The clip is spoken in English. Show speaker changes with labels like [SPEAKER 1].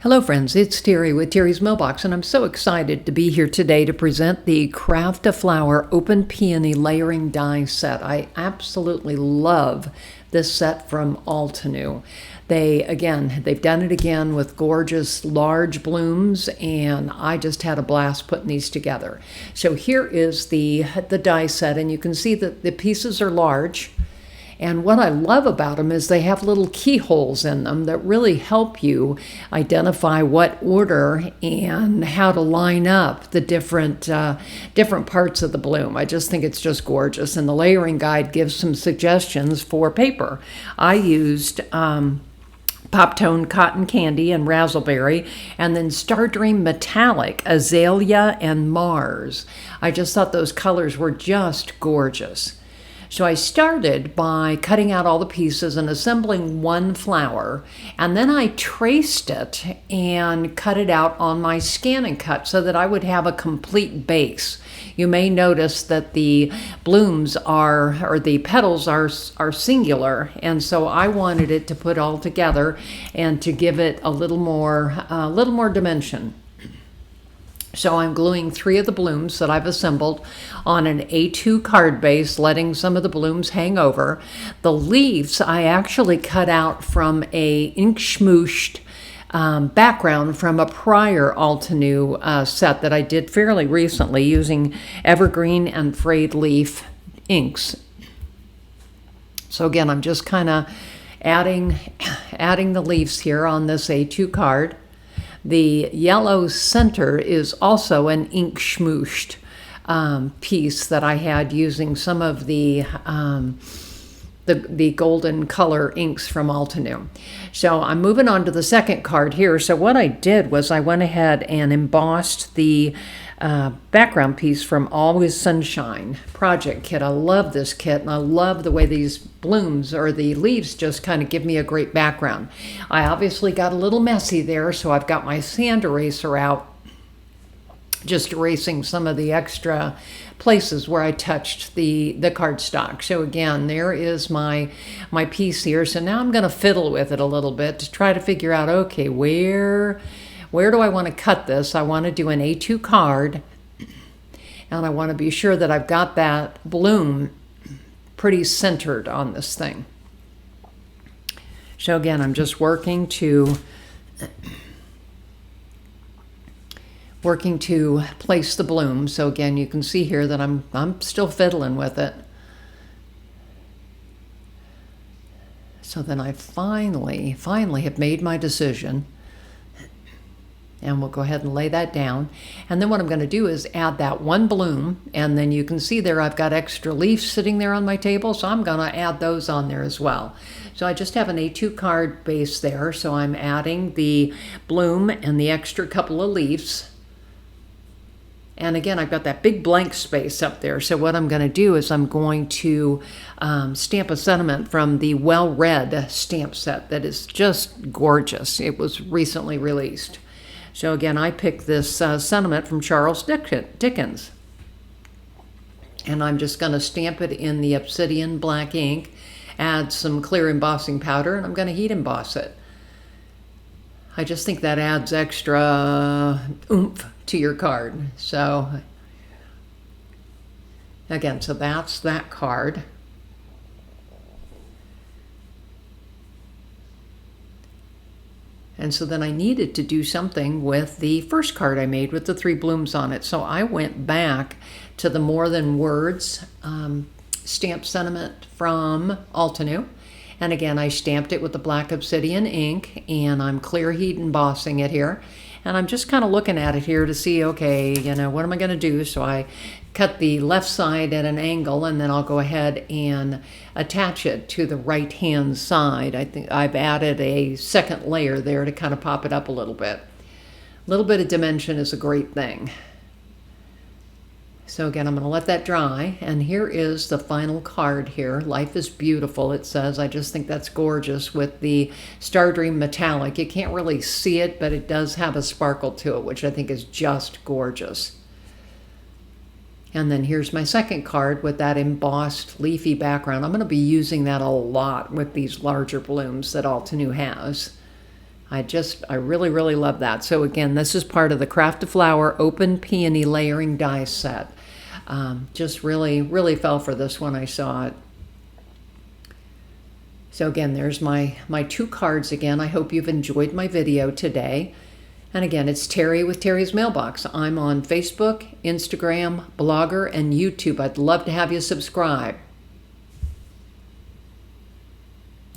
[SPEAKER 1] Hello friends, it's Terry with Terry's Mailbox, and I'm so excited to be here today to present the Craft a Flower Open Peony Layering Die set. I absolutely love this set from Altenew. They've done it again with gorgeous large blooms, and I just had a blast putting these together. So here is the die set, and you can see that the pieces are large. And what I love about them is they have little keyholes in them that really help you identify what order and how to line up the different parts of the bloom. I just think it's just gorgeous. And the layering guide gives some suggestions for paper. I used Pop-Tone Cotton Candy and Razzleberry, and then Stardream Metallic, Azalea, and Mars. I just thought those colors were just gorgeous. So I started by cutting out all the pieces and assembling one flower, and then I traced it and cut it out on my scan and cut so that I would have a complete base. You may notice that the blooms or the petals are singular, and so I wanted it to put all together and to give it a little more dimension. So I'm gluing 3 of the blooms that I've assembled on an A2 card base, letting some of the blooms hang over. The leaves I actually cut out from a ink smooshed background from a prior Altenew set that I did fairly recently using evergreen and frayed leaf inks. So again, I'm just kind of adding the leaves here on this A2 card. The yellow center is also an ink smooshed piece that I had using some of the golden color inks from Altenew. So I'm moving on to the second card here. So what I did was I went ahead and embossed the background piece from Always Sunshine project kit. I love this kit, and I love the way these blooms or the leaves just kind of give me a great background. I obviously got a little messy there, so I've got my sand eraser out, just erasing some of the extra places where I touched the cardstock. So again, there is my piece here. So now I'm going to fiddle with it a little bit to try to figure out, okay, where do I want to cut this? I want to do an A2 card, and I want to be sure that I've got that bloom pretty centered on this thing. So again, I'm just working to place the bloom. So again, you can see here that I'm still fiddling with it. So then I finally have made my decision. And we'll go ahead and lay that down. And then what I'm going to do is add that one bloom. And then you can see there I've got extra leaves sitting there on my table. So I'm going to add those on there as well. So I just have an A2 card base there. So I'm adding the bloom and the extra couple of leaves. And again, I've got that big blank space up there. So what I'm going to do is I'm going to stamp a sentiment from the Well Read stamp set that is just gorgeous. It was recently released. So again, I picked this sentiment from Charles Dickens. And I'm just going to stamp it in the obsidian black ink, add some clear embossing powder, and I'm going to heat emboss it. I just think that adds extra oomph to your card. So again, so that's that card. And so then I needed to do something with the first card I made with the 3 blooms on it. So I went back to the More Than Words stamp sentiment from Altenew. And again, I stamped it with the black obsidian ink, and I'm clear heat embossing it here. And I'm just kind of looking at it here to see, okay, what am I going to do? So I cut the left side at an angle, and then I'll go ahead and attach it to the right-hand side. I think I've added a second layer there to kind of pop it up a little bit. A little bit of dimension is a great thing. So again, I'm going to let that dry, and here is the final card here. Life is Beautiful, it says. I just think that's gorgeous with the Stardream Metallic. You can't really see it, but it does have a sparkle to it, which I think is just gorgeous. And then here's my second card with that embossed leafy background. I'm going to be using that a lot with these larger blooms that Altenew has. I really, really love that. So again, this is part of the Craft a Flower Open Peony Layering Die Set. Just really, really fell for this when I saw it. So again, there's my 2 cards again. I hope you've enjoyed my video today. And again, it's Terry with Terry's Mailbox. I'm on Facebook, Instagram, Blogger, and YouTube. I'd love to have you subscribe.